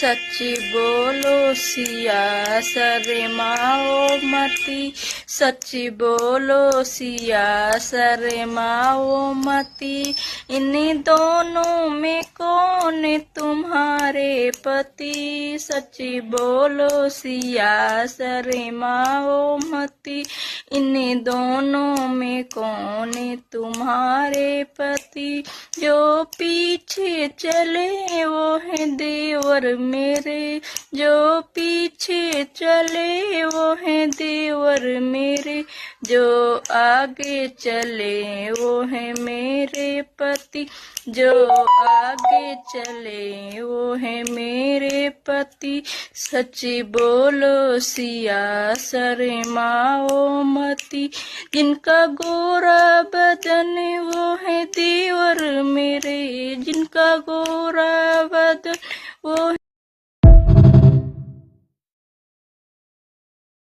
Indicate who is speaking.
Speaker 1: सच्ची बोलो सिया सरे माओ मती, सच्ची बोलो सिया सरे माओ मती। इन दोनों में कौन तुम्हारे पति, सच्ची बोलो सिया सरे माओ मती। इन दोनों में कौन तुम्हारे पति, जो पीछे चले वो है देवर मेरे, जो पीछे चले वो है देवर मेरे, जो आगे चले वो है मेरे पति, जो आगे चले वो है मेरे पति। सच्ची बोलो सिया सरे माओ मती, जिनका गोरा बदन वो है देवर मेरे, जिनका गोरा बदन वो